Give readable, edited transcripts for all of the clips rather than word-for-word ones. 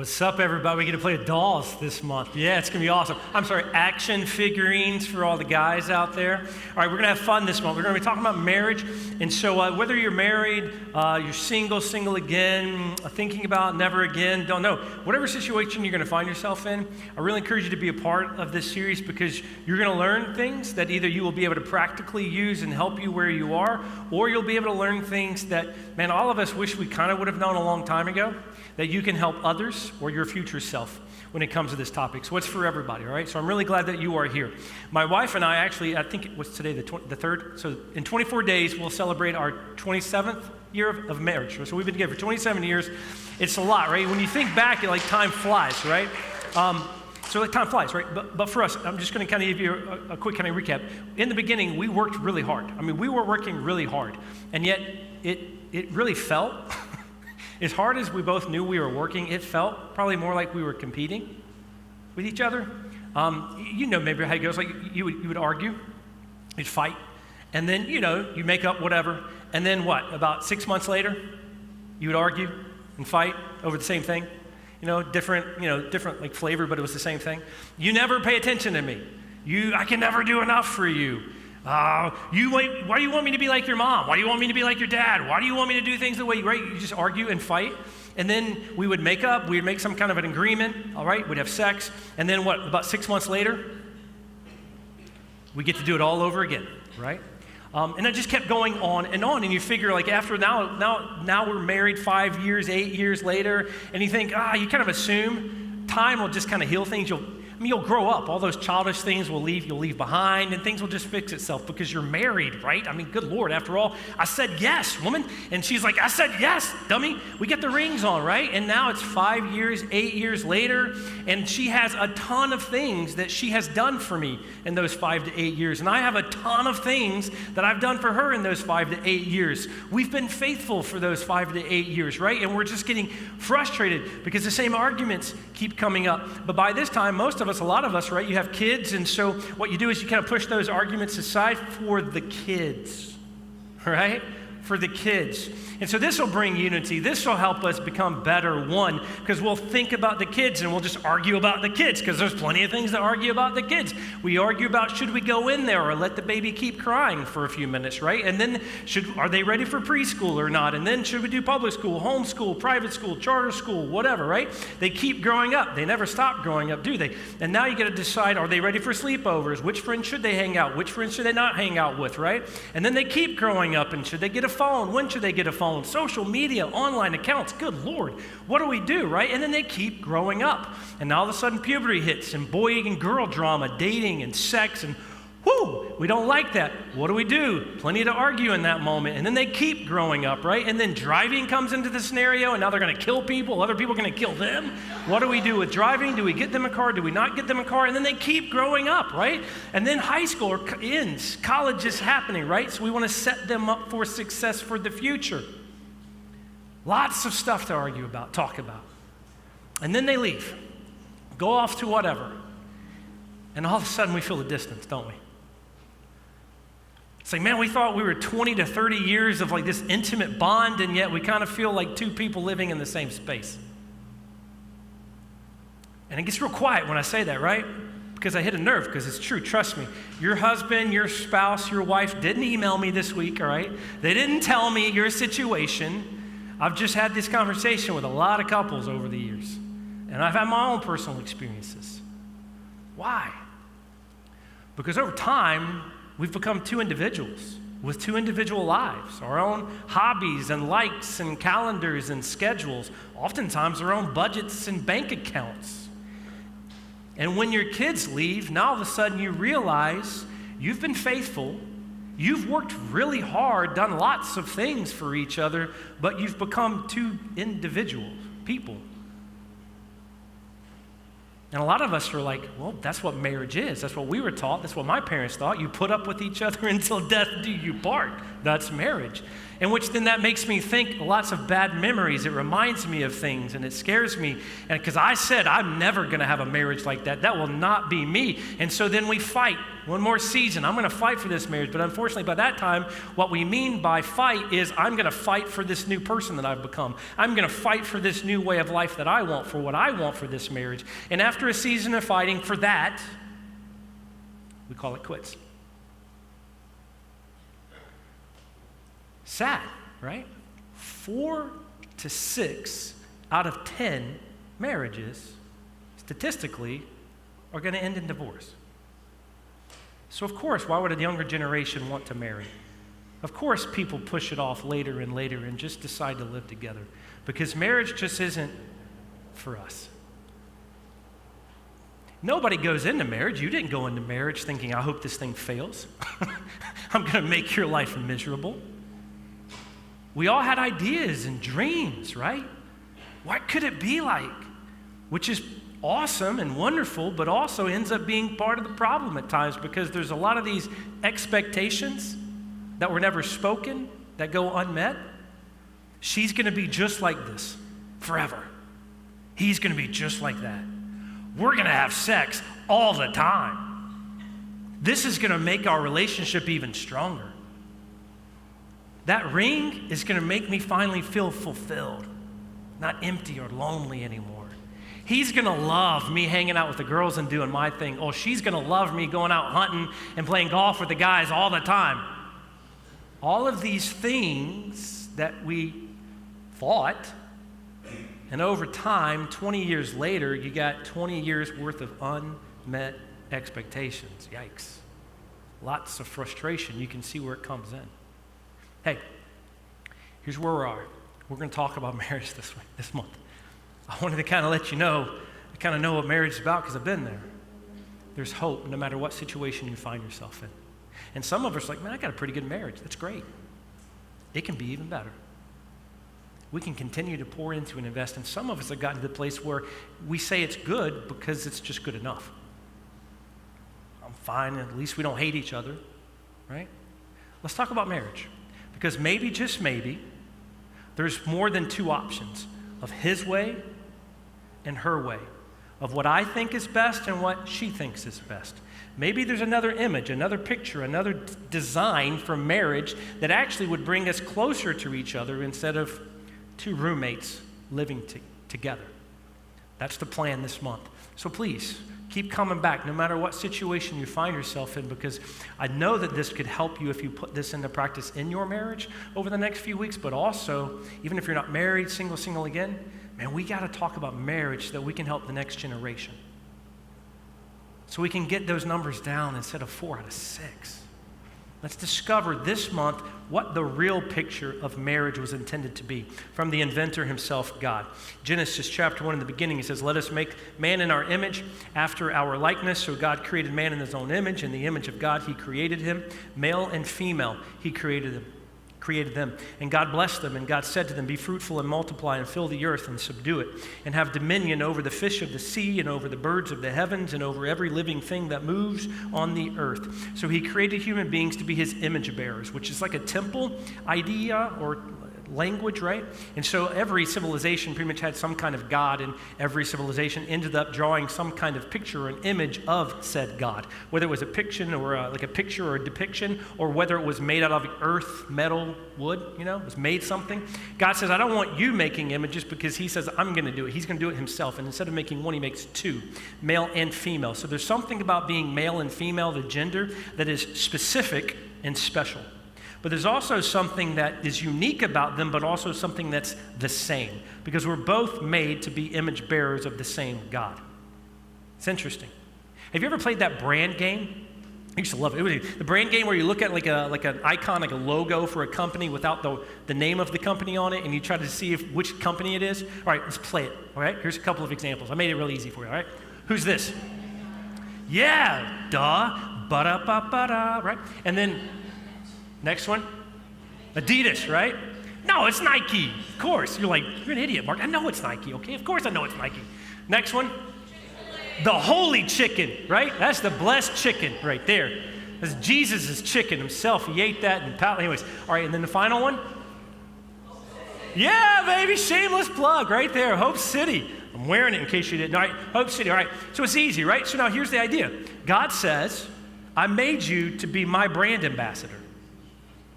What's up, everybody? We get to play with dolls this month. Yeah, it's going to be awesome. I'm sorry, action figurines for all the guys out there. All right, we're going to have fun this month. We're going to be talking about marriage. And so whether you're married, you're single again, thinking about never again, don't know, whatever situation you're going to find yourself in, I really encourage you to be a part of this series because you're going to learn things that either you will be able to practically use and help you where you are, or you'll be able to learn things that, man, all of us wish we kind of would have known a long time ago, that you can help others or your future self when it comes to this topic. So it's for everybody, all right? So I'm really glad that you are here. My wife and I actually, I think it was today the 3rd, so in 24 days we'll celebrate our 27th year of marriage. So we've been together for 27 years. It's a lot, right? When you think back, time flies, right? So time flies, right? But for us, I'm just going to kind of give you a quick kind of recap. In the beginning, we worked really hard. I mean, we were working really hard, and yet it really felt as hard as we both knew we were working, it felt probably more like we were competing with each other. You know maybe how it goes. Like you would argue, you'd fight, and then you make up whatever, and then what? About 6 months later, you would argue and fight over the same thing. Different like flavor, but it was the same thing. You never pay attention to me. I can never do enough for you. Why do you want me to be like your mom? Why do you want me to be like your dad? Why do you want me to do things the way you just argue and fight? And then we would make up, we'd make some kind of an agreement, all right? We'd have sex. And then what, about 6 months later, we get to do it all over again, right? And it just kept going on. And you figure like after now we're married 5 years, 8 years later, and you think, you kind of assume time will just kind of heal things. You'll grow up. All those childish things you'll leave behind, and things will just fix itself because you're married, right? I mean, good Lord, after all, I said yes, woman. And she's like, I said yes, dummy. We get the rings on, right? And now it's 5 years, 8 years later, and she has a ton of things that she has done for me in those 5 to 8 years. And I have a ton of things that I've done for her in those 5 to 8 years. We've been faithful for those 5 to 8 years, right? And we're just getting frustrated because the same arguments keep coming up. But by this time, a lot of us, right, you have kids, and so what you do is you kind of push those arguments aside for the kids, right? For the kids. And so this will bring unity. This will help us become better one, because we'll think about the kids and we'll just argue about the kids, because there's plenty of things to argue about the kids. We argue about should we go in there or let the baby keep crying for a few minutes, right? And then are they ready for preschool or not? And then should we do public school, homeschool, private school, charter school, whatever, right? They keep growing up. They never stop growing up, do they? And now you got to decide, are they ready for sleepovers? Which friends should they hang out? Which friends should they not hang out with, right? And then they keep growing up, and should they get a phone? When should they get a phone? Social media, online accounts, good Lord, what do we do, right? And then they keep growing up. And now all of a sudden puberty hits, and boy and girl drama, dating and sex, and we don't like that. What do? Plenty to argue in that moment. And then they keep growing up, right? And then driving comes into the scenario, and now they're going to kill people. Other people are going to kill them. What do we do with driving? Do we get them a car? Do we not get them a car? And then they keep growing up, right? And then high school ends. College is happening, right? So we want to set them up for success for the future. Lots of stuff to argue about, talk about. And then they leave, go off to whatever. And all of a sudden we feel the distance, don't we? It's like, man, we thought we were 20 to 30 years of like this intimate bond, and yet we kind of feel like two people living in the same space. And it gets real quiet when I say that, right? Because I hit a nerve, because it's true, trust me. Your husband, your spouse, your wife didn't email me this week, all right? They didn't tell me your situation. I've just had this conversation with a lot of couples over the years, and I've had my own personal experiences. Why? Because over time, we've become two individuals with two individual lives, our own hobbies and likes and calendars and schedules, oftentimes our own budgets and bank accounts. And when your kids leave, now all of a sudden you realize you've been faithful, you've worked really hard, done lots of things for each other, but you've become two individual people. And a lot of us are like, well, that's what marriage is. That's what we were taught. That's what my parents thought. You put up with each other until death do you part. That's marriage. And which then that makes me think lots of bad memories. It reminds me of things, and it scares me. And because I said I'm never going to have a marriage like that. That will not be me. And so then we fight one more season. I'm going to fight for this marriage. But unfortunately, by that time, what we mean by fight is I'm going to fight for this new person that I've become. I'm going to fight for this new way of life that I want, for what I want for this marriage. And after a season of fighting for that, we call it quits. Sad, right? 4 to 6 out of 10 marriages, statistically, are going to end in divorce. So of course, why would a younger generation want to marry? Of course, people push it off later and later and just decide to live together because marriage just isn't for us. Nobody goes into marriage. You didn't go into marriage thinking, I hope this thing fails. I'm going to make your life miserable. We all had ideas and dreams, right? What could it be like? Which is awesome and wonderful, but also ends up being part of the problem at times because there's a lot of these expectations that were never spoken that go unmet. She's going to be just like this forever. He's going to be just like that. We're going to have sex all the time. This is going to make our relationship even stronger. That ring is going to make me finally feel fulfilled, not empty or lonely anymore. He's going to love me hanging out with the girls and doing my thing. Oh, she's going to love me going out hunting and playing golf with the guys all the time. All of these things that we thought, and over time, 20 years later, you got 20 years worth of unmet expectations. Yikes. Lots of frustration. You can see where it comes in. Hey, here's where we are. We're going to talk about marriage this month. I wanted to kind of let you know, I kind of know what marriage is about because I've been there. There's hope no matter what situation you find yourself in. And some of us are like, man, I got a pretty good marriage. That's great. It can be even better. We can continue to pour into and invest. And some of us have gotten to the place where we say it's good because it's just good enough. I'm fine. At least we don't hate each other, right? Let's talk about marriage. Because maybe, just maybe, there's more than two options of his way and her way, of what I think is best and what she thinks is best. Maybe there's another image, another picture, another design for marriage that actually would bring us closer to each other instead of two roommates living together. That's the plan this month. So please, keep coming back no matter what situation you find yourself in, because I know that this could help you if you put this into practice in your marriage over the next few weeks, but also, even if you're not married, single again, man, we got to talk about marriage so that we can help the next generation. So we can get those numbers down instead of 4 out of 6. Let's discover this month what the real picture of marriage was intended to be from the inventor himself, God. Genesis chapter 1 in the beginning, he says, let us make man in our image after our likeness. So God created man in his own image. In the image of God, he created him. Male and female, he created them. And God blessed them, and God said to them, be fruitful and multiply and fill the earth and subdue it, and have dominion over the fish of the sea and over the birds of the heavens and over every living thing that moves on the earth. So he created human beings to be his image bearers, which is like a temple idea or language, right? And so every civilization pretty much had some kind of God, and every civilization ended up drawing some kind of picture or an image of said God, whether it was a picture or like a picture or a depiction, or whether it was made out of earth, metal, wood, it was made something. God says, I don't want you making images, because he says, I'm going to do it. He's going to do it himself. And instead of making one, he makes two, male and female. So there's something about being male and female, the gender, that is specific and special. But there's also something that is unique about them, but also something that's the same, because we're both made to be image bearers of the same God. It's interesting. Have you ever played that brand game? I used to love it. It was the brand game where you look at like an icon, like a logo for a company without the name of the company on it, and you try to see which company it is. All right, let's play it. All right, here's a couple of examples. I made it really easy for you. All right, who's this? Yeah, duh, ba-da-ba-ba-da, right? And then next one, Adidas, right? No, it's Nike. Of course. You're like, you're an idiot, Mark. I know it's Nike, okay? Of course I know it's Nike. Next one, the holy chicken, right? That's the blessed chicken right there. That's Jesus' chicken himself. He ate that and anyways. All right, and then the final one. Yeah, baby, shameless plug right there. Hope City. I'm wearing it in case you didn't. All right, Hope City. All right, so it's easy, right? So now here's the idea. God says, I made you to be my brand ambassador,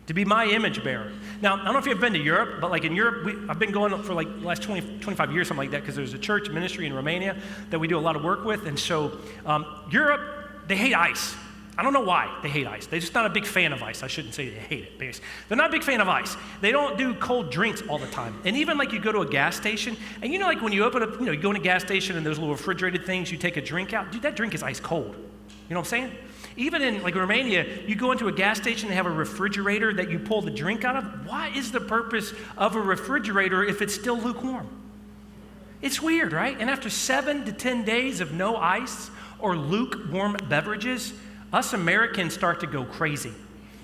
to be my image bearer. Now, I don't know if you've been to Europe, but like in Europe, I've been going for like the last 20, 25 years, something like that, because there's a church ministry in Romania that we do a lot of work with. And so Europe, they hate ice. I don't know why they hate ice. They're just not a big fan of ice. I shouldn't say they hate it. Because they're not a big fan of ice. They don't do cold drinks all the time. And even like you go to a gas station, and you know like when you open up, you go in a gas station and those little refrigerated things, you take a drink out. Dude, that drink is ice cold. You know what I'm saying? Even in like Romania, you go into a gas station and have a refrigerator that you pull the drink out of. Why is the purpose of a refrigerator if it's still lukewarm? It's weird, right? And after 7 to 10 days of no ice or lukewarm beverages, us Americans start to go crazy.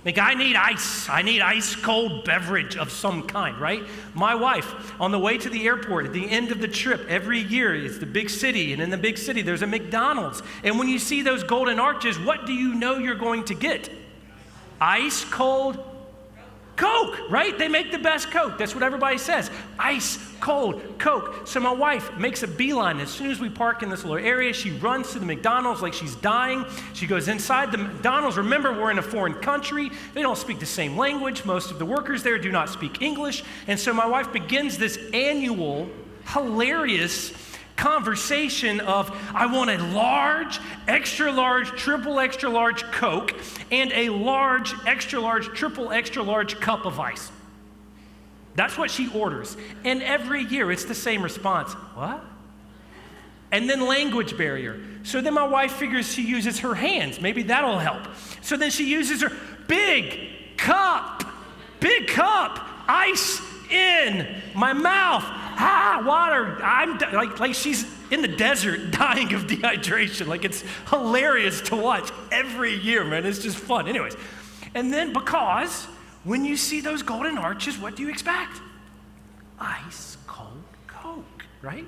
Like, I need ice. I need ice cold beverage of some kind, right? My wife, on the way to the airport at the end of the trip, every year it's the big city, and in the big city there's a McDonald's. And when you see those golden arches, what do you know you're going to get? Ice cold Coke, right? They make the best Coke. That's what everybody says. Ice cold Coke. So my wife makes a beeline. As soon as we park in this little area, she runs to the McDonald's like she's dying. She goes inside the McDonald's. Remember, we're in a foreign country. They don't speak the same language. Most of the workers there do not speak English. And so my wife begins this annual, hilarious conversation of, I want a large, extra large, triple extra large Coke and a large, extra large, triple extra large cup of ice. That's what she orders. And every year it's the same response. What? And then language barrier. So then my wife figures she uses her hands. Maybe that'll help. So then she uses her big cup, ice in my mouth. Water. I'm like she's in the desert dying of dehydration. Like, it's hilarious to watch every year, man. It's just fun. Anyways, and then because when you see those golden arches, what do you expect? Ice cold Coke, right?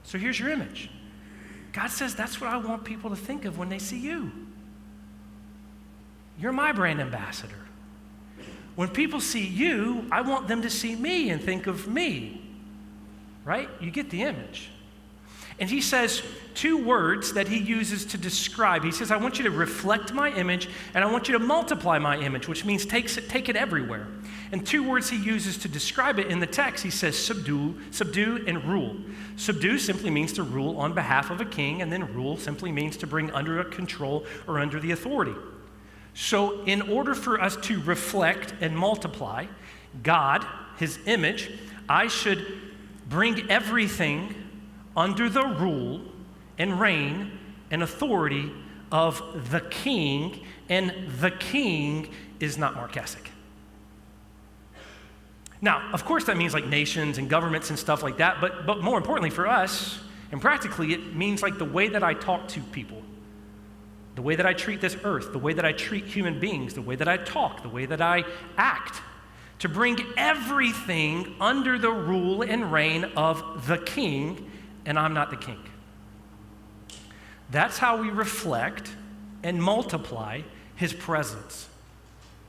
So here's your image. God says that's what I want people to think of when they see you. You're my brand ambassador. When people see you, I want them to see me and think of me. Right? You get the image. And he says 2 words that he uses to describe. He says, I want you to reflect my image, and I want you to multiply my image, which means take it everywhere. And 2 words he uses to describe it in the text. He says subdue, and rule. Subdue simply means to rule on behalf of a king, and then rule simply means to bring under a control or under the authority. So in order for us to reflect and multiply God, his image, I should bring everything under the rule and reign and authority of the king, and the king is not Mark Essick. Now, of course that means like nations and governments and stuff like that, but more importantly for us, and practically it means like the way that I talk to people, the way that I treat this earth, the way that I treat human beings, the way that I talk, the way that I act, to bring everything under the rule and reign of the king, and I'm not the king. That's how we reflect and multiply his presence.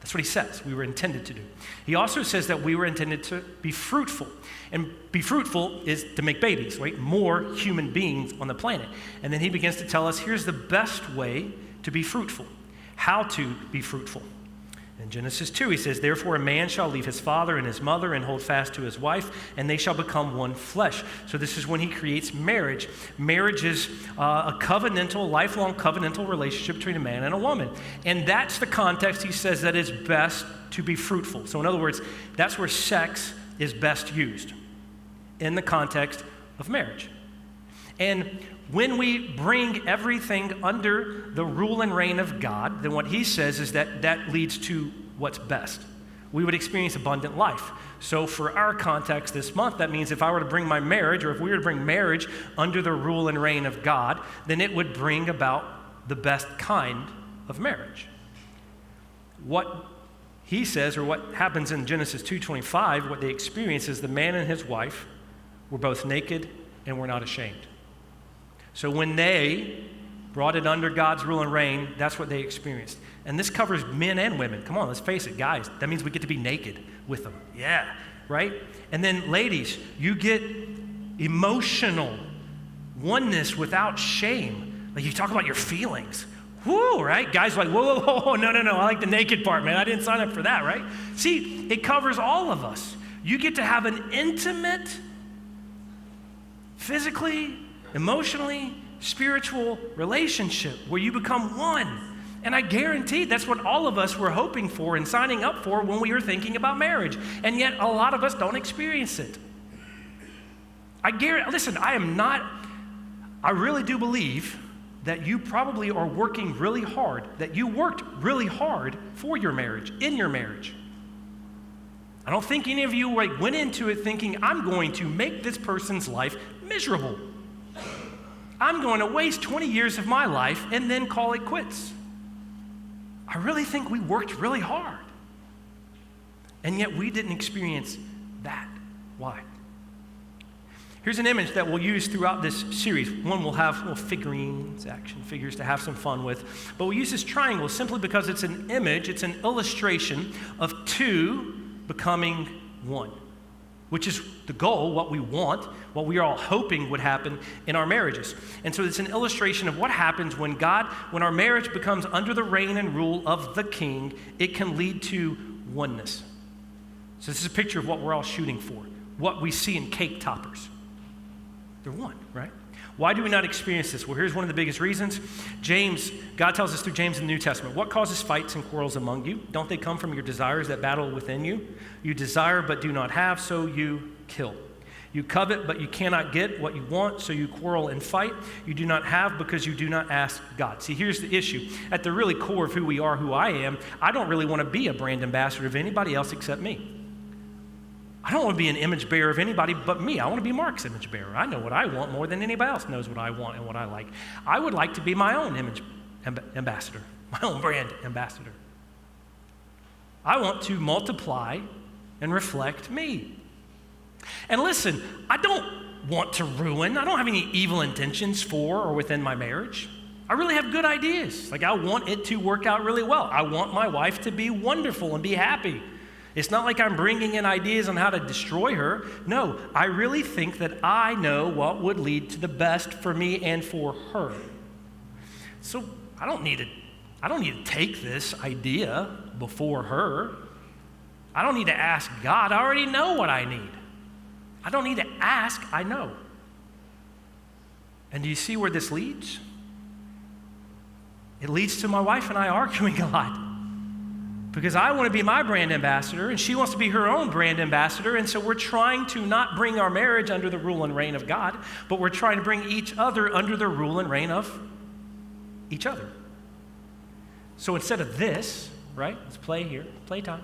That's what he says we were intended to do. He also says that we were intended to be fruitful. And be fruitful is to make babies, right? More human beings on the planet. And then he begins to tell us here's the best way to be fruitful, how to be fruitful. In Genesis 2, he says, therefore a man shall leave his father and his mother and hold fast to his wife, and they shall become one flesh. So this is when he creates marriage. Marriage is a covenantal, lifelong covenantal relationship between a man and a woman. And that's the context he says that is best to be fruitful. So in other words, that's where sex is best used, in the context of marriage. And when we bring everything under the rule and reign of God, then what he says is that leads to what's best. We would experience abundant life. So for our context this month, that means if I were to bring my marriage, or if we were to bring marriage under the rule and reign of God, then it would bring about the best kind of marriage. What he says, or what happens in Genesis 2:25, what they experience is the man and his wife were both naked and were not ashamed. So when they brought it under God's rule and reign, that's what they experienced. And this covers men and women. Come on, let's face it, guys. That means we get to be naked with them. Yeah, right? And then ladies, you get emotional oneness without shame. Like you talk about your feelings. whoo, right? Guys are like, whoa, whoa, whoa, no, I like the naked part, man. I didn't sign up for that, right? See, it covers all of us. You get to have an intimate, physically, emotionally, spiritual relationship where you become one. And I guarantee that's what all of us were hoping for and signing up for when we were thinking about marriage. And yet a lot of us don't experience it. Listen, I really do believe that you probably are working really hard, that you worked really hard for your marriage, in your marriage. I don't think any of you went into it thinking, I'm going to make this person's life miserable. I'm going to waste 20 years of my life and then call it quits. I really think we worked really hard. And yet we didn't experience that. Why? Here's an image that we'll use throughout this series. One, we'll have little figurines, action figures to have some fun with. But we'll use this triangle simply because it's an image, it's an illustration of two becoming one, which is the goal, what we want, what we are all hoping would happen in our marriages. And so it's an illustration of what happens when our marriage becomes under the reign and rule of the King. It can lead to oneness. So this is a picture of what we're all shooting for, what we see in cake toppers. They're one, right? Why do we not experience this? Well, here's one of the biggest reasons. God tells us through James in the New Testament, what causes fights and quarrels among you? Don't they come from your desires that battle within you? You desire but do not have, so you kill. You covet but you cannot get what you want, so you quarrel and fight. You do not have because you do not ask God. See, here's the issue. At the really core of who we are, who I am, I don't really want to be a brand ambassador of anybody else except me. I don't want to be an image bearer of anybody but me. I want to be Mark's image bearer. I know what I want more than anybody else knows what I want and what I like. I would like to be my own image ambassador, my own brand ambassador. I want to multiply and reflect me. And listen, I don't want to ruin, I don't have any evil intentions for or within my marriage. I really have good ideas. I want it to work out really well. I want my wife to be wonderful and be happy. It's not like I'm bringing in ideas on how to destroy her. No, I really think that I know what would lead to the best for me and for her. So I don't need to take this idea before her. I don't need to ask God. I already know what I need. I don't need to ask, I know. And do you see where this leads? It leads to my wife and I arguing a lot. Because I want to be my brand ambassador, and she wants to be her own brand ambassador, and so we're trying to not bring our marriage under the rule and reign of God, but we're trying to bring each other under the rule and reign of each other. So instead of this, right, let's play here, playtime.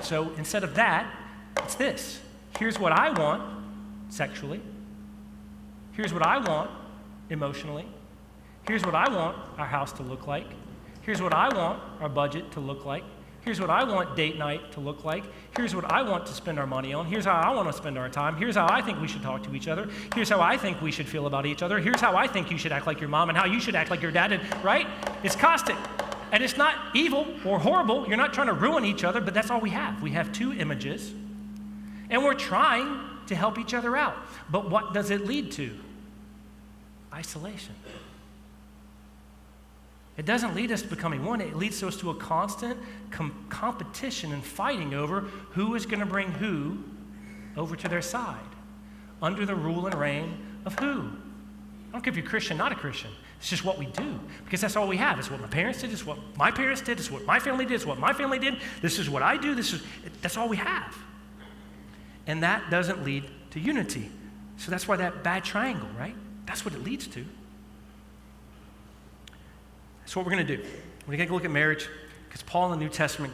So instead of that, it's this. Here's what I want sexually. Here's what I want emotionally. Here's what I want our house to look like. Here's what I want our budget to look like. Here's what I want date night to look like. Here's what I want to spend our money on. Here's how I want to spend our time. Here's how I think we should talk to each other. Here's how I think we should feel about each other. Here's how I think you should act like your mom and how you should act like your dad. And, right? It's caustic. And it's not evil or horrible. You're not trying to ruin each other, but that's all we have. We have two images, and we're trying to help each other out. But what does it lead to? Isolation. It doesn't lead us to becoming one. It leads us to a constant competition and fighting over who is going to bring who over to their side, under the rule and reign of who. I don't care if you're Christian, not a Christian. It's just what we do, because that's all we have. It's what my parents did. It's what my parents did. It's what my family did. It's what my family did. This is what I do. That's all we have. And that doesn't lead to unity. So that's why that bad triangle, right? That's what it leads to. So what we're going to do, we're going to take a look at marriage, because Paul in the New Testament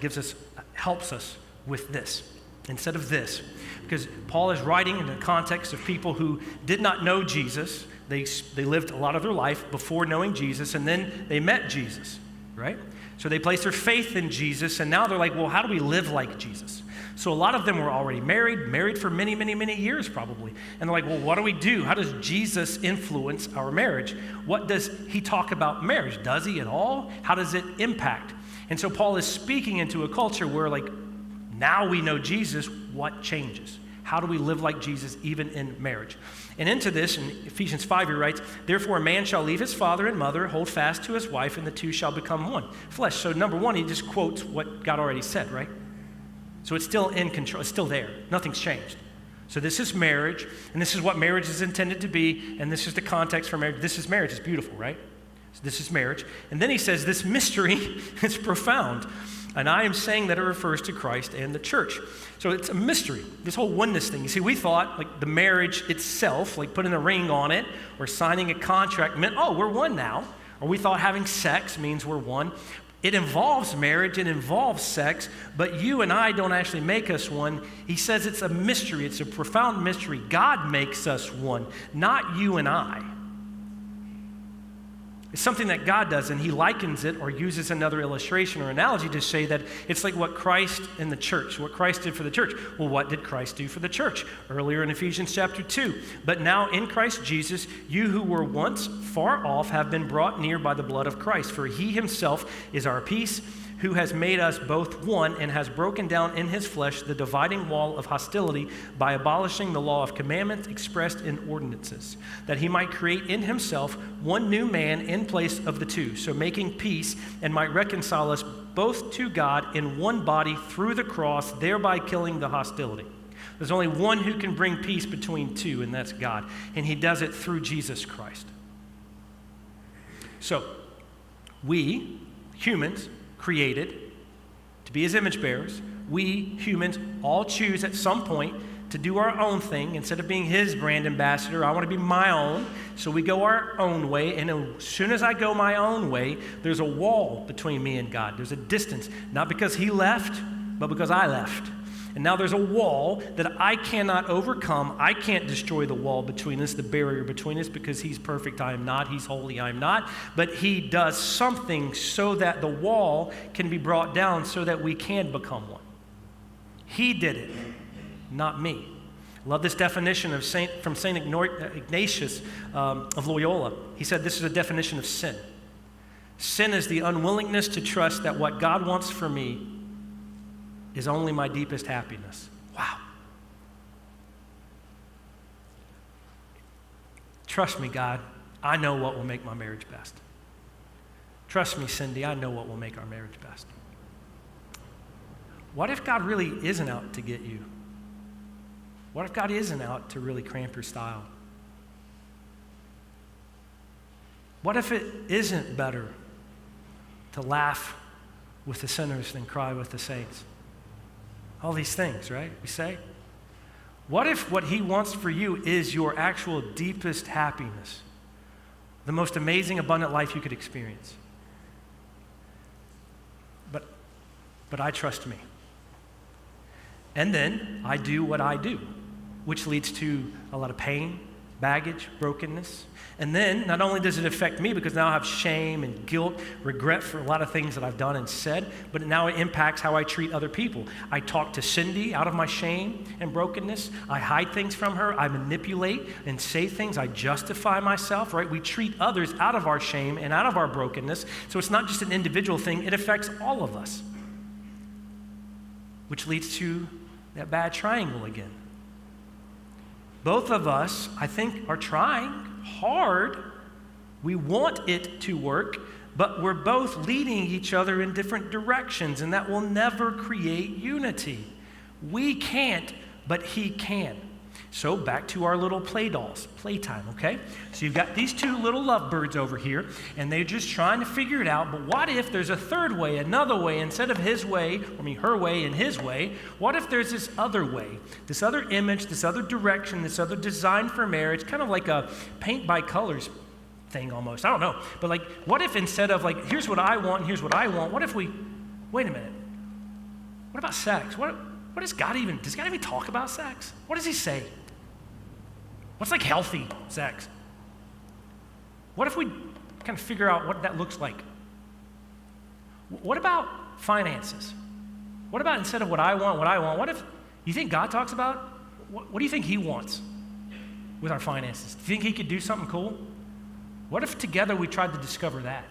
helps us with this instead of this. Because Paul is writing in the context of people who did not know Jesus. They lived a lot of their life before knowing Jesus, and then they met Jesus, right? So they placed their faith in Jesus, and now they're like, well, how do we live like Jesus? So a lot of them were already married for many, many, many years probably. And they're like, well, what do we do? How does Jesus influence our marriage? What does he talk about marriage? Does he at all? How does it impact? And so Paul is speaking into a culture where now we know Jesus, what changes? How do we live like Jesus even in marriage? And into this, in Ephesians 5, he writes, therefore a man shall leave his father and mother, hold fast to his wife, and the two shall become one flesh. So number one, he just quotes what God already said, right? So it's still in control. It's still there. Nothing's changed. So this is marriage, and this is what marriage is intended to be, and this is the context for marriage. This is marriage. It's beautiful, right? So this is marriage. And then he says this mystery is profound. And I am saying that it refers to Christ and the church. So it's a mystery, this whole oneness thing. You see, we thought like the marriage itself, like putting a ring on it or signing a contract meant, oh, we're one now. Or we thought having sex means we're one. It involves marriage, it involves sex, but you and I don't actually make us one. He says it's a mystery, it's a profound mystery. God makes us one, not you and I. It's something that God does, and he likens it or uses another illustration or analogy to say that it's like what Christ in the church, what Christ did for the church. Well, what did Christ do for the church? Earlier in Ephesians chapter 2, but now in Christ Jesus, you who were once far off have been brought near by the blood of Christ, for he himself is our peace, who has made us both one and has broken down in his flesh the dividing wall of hostility by abolishing the law of commandments expressed in ordinances, that he might create in himself one new man in place of the two, so making peace, and might reconcile us both to God in one body through the cross, thereby killing the hostility. There's only one who can bring peace between two, and that's God, and he does it through Jesus Christ. So, we, humans, created to be his image bearers, we humans all choose at some point to do our own thing. Instead of being his brand ambassador, I want to be my own. So we go our own way, and as soon as I go my own way, there's a wall between me and God. There's a distance, not because he left, but because I left. And now there's a wall that I cannot overcome. I can't destroy the wall between us, the barrier between us, because he's perfect, I am not. He's holy, I am not. But he does something so that the wall can be brought down so that we can become one. He did it, not me. I love this definition of from St. Ignatius of Loyola. He said this is a definition of sin. Sin is the unwillingness to trust that what God wants for me is only my deepest happiness. Wow. Trust me, God, I know what will make my marriage best. Trust me, Cindy, I know what will make our marriage best. What if God really isn't out to get you? What if God isn't out to really cramp your style? What if it isn't better to laugh with the sinners than cry with the saints? All these things, right? We say. What if what he wants for you is your actual deepest happiness? The most amazing, abundant life you could experience. But I trust me. And then I do what I do, which leads to a lot of pain, baggage, brokenness. And then not only does it affect me because now I have shame and guilt, regret for a lot of things that I've done and said, but now it impacts how I treat other people. I talk to Cindy out of my shame and brokenness. I hide things from her. I manipulate and say things. I justify myself, right? We treat others out of our shame and out of our brokenness. So it's not just an individual thing. It affects all of us, which leads to that bad triangle again. Both of us, I think, are trying hard. We want it to work, but we're both leading each other in different directions, and that will never create unity. We can't, but he can. So back to our little play dolls, playtime, okay? So you've got these two little lovebirds over here, and they're just trying to figure it out, but what if there's a third way, another way, instead of his way, her way and his way, what if there's this other way, this other image, this other direction, this other design for marriage, kind of like a paint by colors thing almost, I don't know, but like, what if instead of like, here's what I want and here's what I want, what if we, wait a minute, what about sex? What does God even talk about sex? What does he say? What's like healthy sex? What if we kind of figure out what that looks like? What about finances? What about instead of what I want, what if you think God talks about, what do you think he wants with our finances? Do you think he could do something cool? What if together we tried to discover that?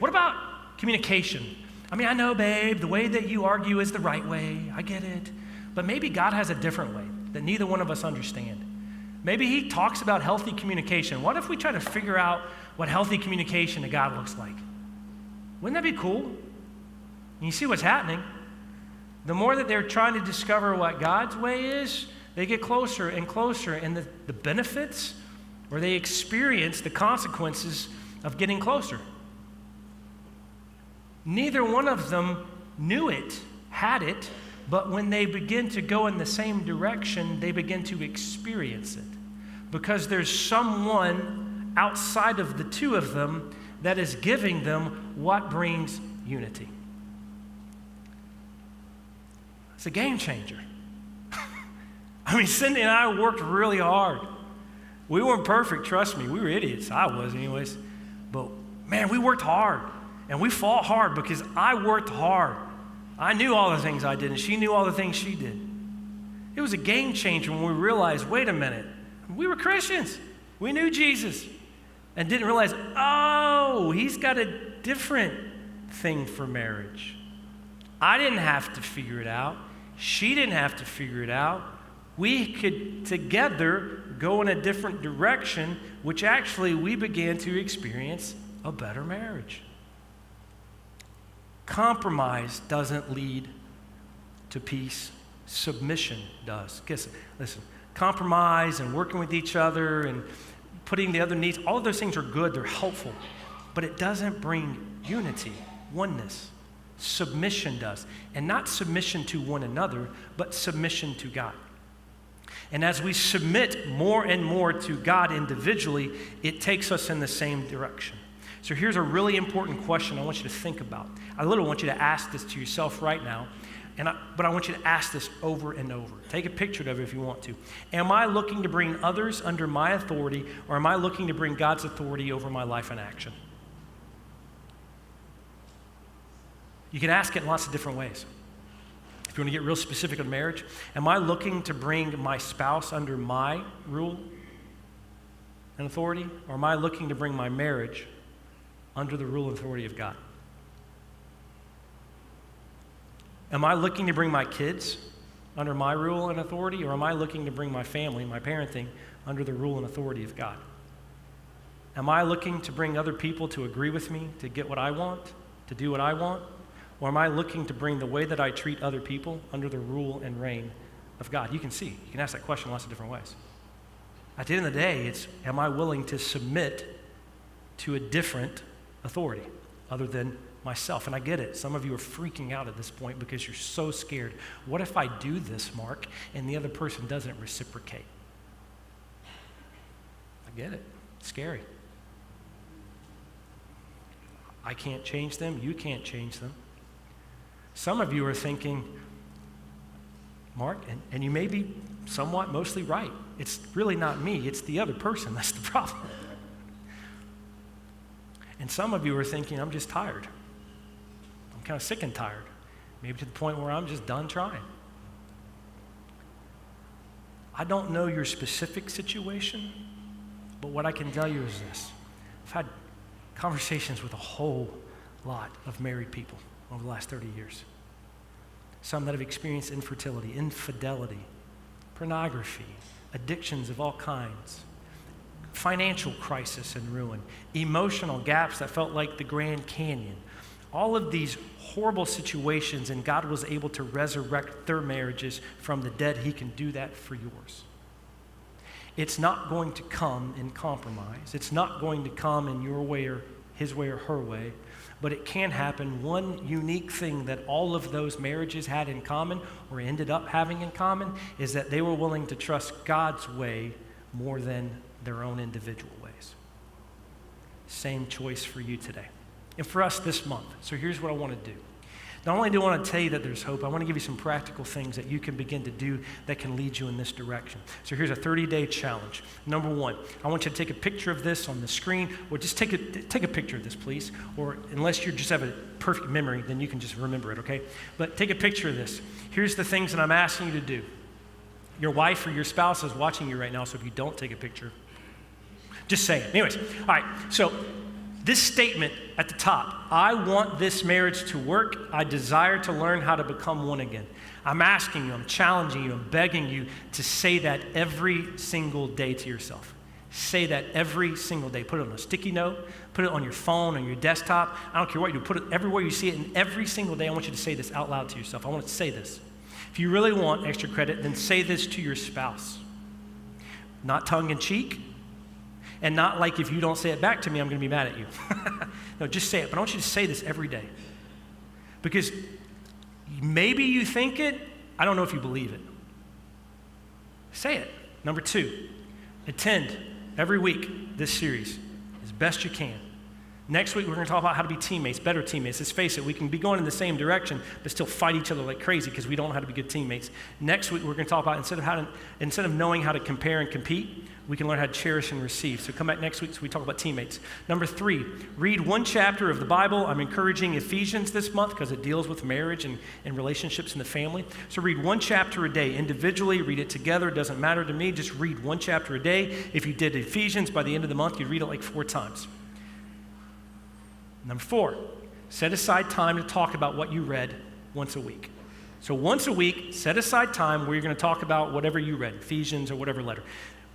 What about communication? I mean, I know, babe, the way that you argue is the right way. I get it. But maybe God has a different way that neither one of us understand. Maybe he talks about healthy communication. What if we try to figure out what healthy communication to God looks like? Wouldn't that be cool? And you see what's happening. The more that they're trying to discover what God's way is, they get closer and closer, and the benefits, or they experience the consequences of getting closer. Neither one of them knew it, had it, but when they begin to go in the same direction, they begin to experience it. Because there's someone outside of the two of them that is giving them what brings unity. It's a game changer. I mean, Cindy and I worked really hard. We weren't perfect, trust me. We were idiots. I was anyways. But man, we worked hard. And we fought hard because I worked hard. I knew all the things I did, and she knew all the things she did. It was a game changer when we realized, wait a minute, we were Christians. We knew Jesus. And didn't realize, oh, he's got a different thing for marriage. I didn't have to figure it out. She didn't have to figure it out. We could together go in a different direction, which actually we began to experience a better marriage. Compromise doesn't lead to peace. Submission does. Listen, compromise and working with each other and putting the other needs, all of those things are good, they're helpful, but it doesn't bring unity, oneness. Submission does. And not submission to one another, but submission to God. And as we submit more and more to God individually, it takes us in the same direction. So here's a really important question I want you to think about. I literally want you to ask this to yourself right now, but I want you to ask this over and over. Take a picture of it if you want to. Am I looking to bring others under my authority, or am I looking to bring God's authority over my life and action? You can ask it in lots of different ways. If you want to get real specific on marriage, am I looking to bring my spouse under my rule and authority, or am I looking to bring my marriage under the rule and authority of God? Am I looking to bring my kids under my rule and authority, or am I looking to bring my family, my parenting, under the rule and authority of God? Am I looking to bring other people to agree with me, to get what I want, to do what I want? Or am I looking to bring the way that I treat other people under the rule and reign of God? You can see, you can ask that question lots of different ways. At the end of the day, it's, am I willing to submit to a different authority other than myself? And I get it. Some of you are freaking out at this point because you're so scared. What if I do this, Mark, and the other person doesn't reciprocate? I get it. It's scary. I can't change them. You can't change them. Some of you are thinking, Mark, and you may be somewhat mostly right. It's really not me. It's the other person. That's the problem. And some of you are thinking, I'm just tired. I'm kind of sick and tired. Maybe to the point where I'm just done trying. I don't know your specific situation, but what I can tell you is this. I've had conversations with a whole lot of married people over the last 30 years. Some that have experienced infertility, infidelity, pornography, addictions of all kinds, financial crisis and ruin, emotional gaps that felt like the Grand Canyon. All of these horrible situations, and God was able to resurrect their marriages from the dead. He can do that for yours. It's not going to come in compromise. It's not going to come in your way or his way or her way, but it can happen. One unique thing that all of those marriages had in common, or ended up having in common, is that they were willing to trust God's way more than their own individual ways. Same choice for you today. And for us this month. So here's what I want to do. Not only do I want to tell you that there's hope, I want to give you some practical things that you can begin to do that can lead you in this direction. So here's a 30-day challenge. Number one, I want you to take a picture of this on the screen, or just take a picture of this, please. Or unless you just have a perfect memory, then you can just remember it, okay? But take a picture of this. Here's the things that I'm asking you to do. Your wife or your spouse is watching you right now, so if you don't take a picture, just say it. Anyways, all right, so This statement at the top, I want this marriage to work. I desire to learn how to become one again. I'm asking you, I'm challenging you, I'm begging you to say that every single day to yourself. Say that every single day. Put it on a sticky note. Put it on your phone, on your desktop. I don't care what you do. Put it everywhere you see it. And every single day, I want you to say this out loud to yourself. I want to say this. If you really want extra credit, then say this to your spouse. Not tongue in cheek. And not like if you don't say it back to me, I'm going to be mad at you. No, just say it. But I want you to say this every day. Because maybe you think it. I don't know if you believe it. Say it. Number 2, attend every week this series as best you can. Next week, we're going to talk about how to be teammates, better teammates. Let's face it, we can be going in the same direction, but still fight each other like crazy because we don't know how to be good teammates. Next week, we're going to talk about instead of knowing how to compare and compete, we can learn how to cherish and receive. So come back next week so we talk about teammates. Number 3, read one chapter of the Bible. I'm encouraging Ephesians this month because it deals with marriage and relationships in the family. So read one chapter a day individually, read it together. It doesn't matter to me. Just read one chapter a day. If you did Ephesians, by the end of the month, you'd read it like 4 times. Number 4, set aside time to talk about what you read once a week. So once a week, set aside time where you're going to talk about whatever you read, Ephesians or whatever letter.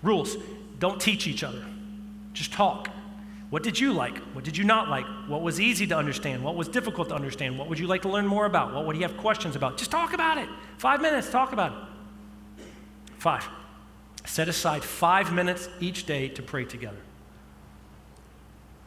Rules, don't teach each other. Just talk. What did you like? What did you not like? What was easy to understand? What was difficult to understand? What would you like to learn more about? What would you have questions about? Just talk about it. 5 minutes, talk about it. 5, set aside 5 minutes each day to pray together.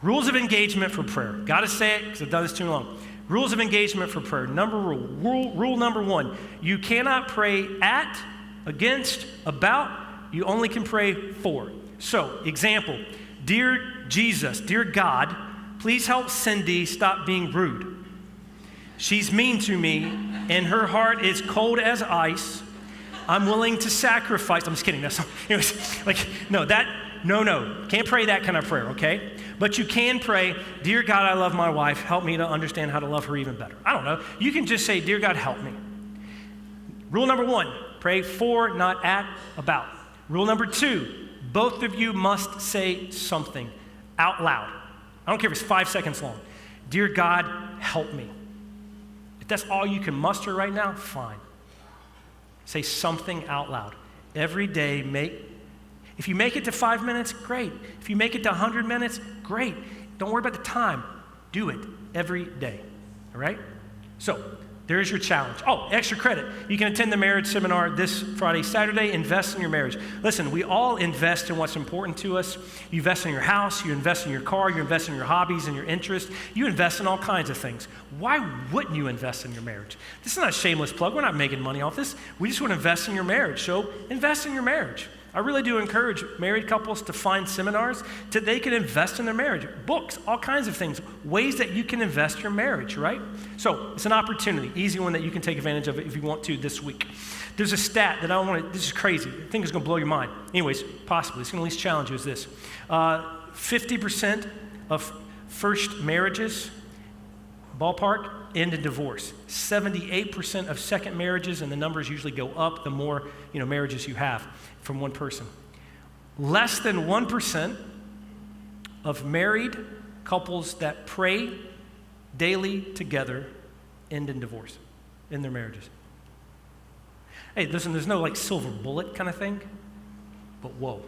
Rules of engagement for prayer. Got to say it because I've done this too long. Rules of engagement for prayer. Rule number 1. You cannot pray at, against, about. You only can pray for. So, example, dear Jesus, dear God, please help Cindy stop being rude. She's mean to me and her heart is cold as ice. I'm willing to sacrifice. I'm just kidding. That's anyways, like, no, can't pray that kind of prayer, okay? But you can pray, dear God, I love my wife. Help me to understand how to love her even better. I don't know. You can just say, dear God, help me. Rule number 1, pray for, not at, about. Rule number 2, both of you must say something out loud. I don't care if it's 5 seconds long. Dear God, help me. If that's all you can muster right now, fine. Say something out loud. Every day, if you make it to 5 minutes, great. If you make it to 100 minutes, great. Don't worry about the time. Do it every day, all right? So there's your challenge. Oh, extra credit. You can attend the marriage seminar this Friday, Saturday. Invest in your marriage. Listen, we all invest in what's important to us. You invest in your house. You invest in your car. You invest in your hobbies and your interests. You invest in all kinds of things. Why wouldn't you invest in your marriage? This is not a shameless plug. We're not making money off this. We just want to invest in your marriage. So invest in your marriage. I really do encourage married couples to find seminars that they can invest in their marriage. Books, all kinds of things, ways that you can invest your marriage, right? So it's an opportunity, easy one that you can take advantage of if you want to this week. There's a stat that this is crazy. I think it's going to blow your mind. Anyways, possibly. It's going to at least challenge you is this. 50% of first marriages, ballpark, end in divorce. 78% of second marriages, and the numbers usually go up the more marriages you have from one person. Less than 1% of married couples that pray daily together end in divorce in their marriages. Hey, listen, there's no like silver bullet kind of thing, but whoa.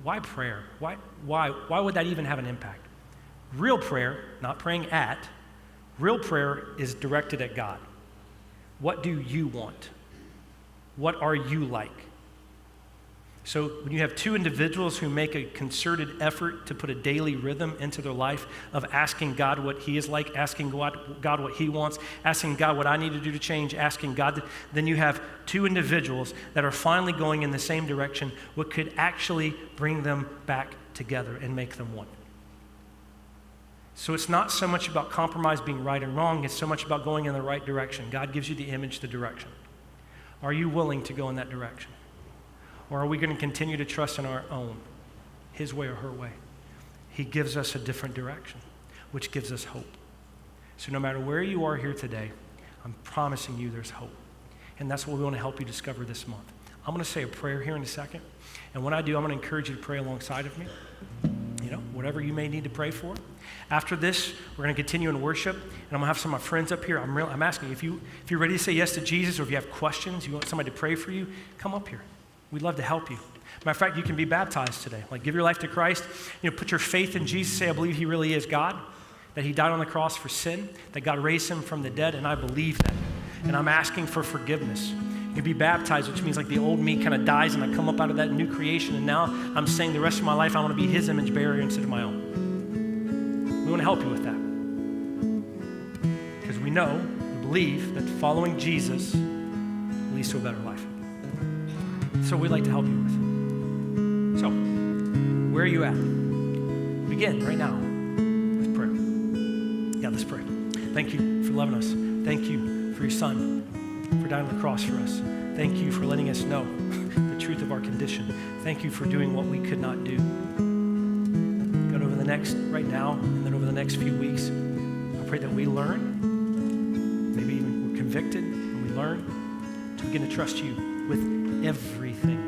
Why prayer? Why would that even have an impact? Real prayer, not praying at, real prayer is directed at God. What do you want? What are you like? So when you have two individuals who make a concerted effort to put a daily rhythm into their life of asking God what he is like, asking God what he wants, asking God what I need to do to change, asking God, then you have two individuals that are finally going in the same direction, what could actually bring them back together and make them one. So it's not so much about compromise being right and wrong, it's so much about going in the right direction. God gives you the image, the direction. Are you willing to go in that direction? Or are we going to continue to trust in our own, his way or her way? He gives us a different direction, which gives us hope. So no matter where you are here today, I'm promising you there's hope. And that's what we want to help you discover this month. I'm going to say a prayer here in a second. And when I do, I'm going to encourage you to pray alongside of me. whatever you may need to pray for. After this, we're going to continue in worship, and I'm going to have some of my friends up here. I'm asking you, if you're ready to say yes to Jesus, or if you have questions, you want somebody to pray for you, come up here. We'd love to help you. Matter of fact, you can be baptized today. Like, give your life to Christ. Put your faith in Jesus. Say, I believe he really is God, that he died on the cross for sin, that God raised him from the dead, and I believe that. And I'm asking for forgiveness. You can be baptized, which means like the old me kind of dies, and I come up out of that new creation, and now I'm saying the rest of my life I want to be his image bearer instead of my own. We want to help you with that. Because we believe that following Jesus leads to a better life. So we'd like to help you with. So, where are you at? Begin right now with prayer. Yeah, let's pray. Thank you for loving us. Thank you for your son, for dying on the cross for us. Thank you for letting us know the truth of our condition. Thank you for doing what we could not do. God, right now, and then over the next few weeks, I pray that we learn, maybe even we're convicted, and we learn to begin to trust you with everything.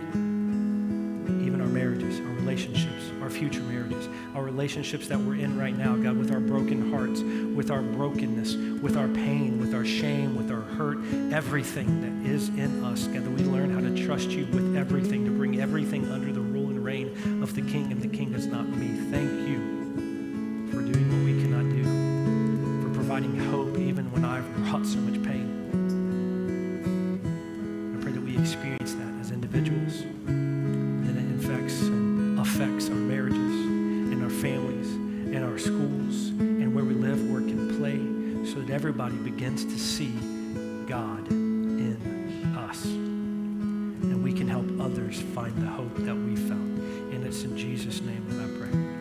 Even our marriages, our relationships, our future marriages, our relationships that we're in right now, God, with our broken hearts, with our brokenness, with our pain, with our shame, with our hurt, everything that is in us, God, that we learn how to trust you with everything, to bring everything under the rule and reign of the King, and the King is not me. Thank you for doing what we cannot do, for providing hope even when I've brought so much pain. I pray that we experience that as individuals, and it affects our marriages and our families and our schools and where we live, work, and play, so that everybody begins to see God in us. And we can help others find the hope that we found. And it's in Jesus' name that I pray.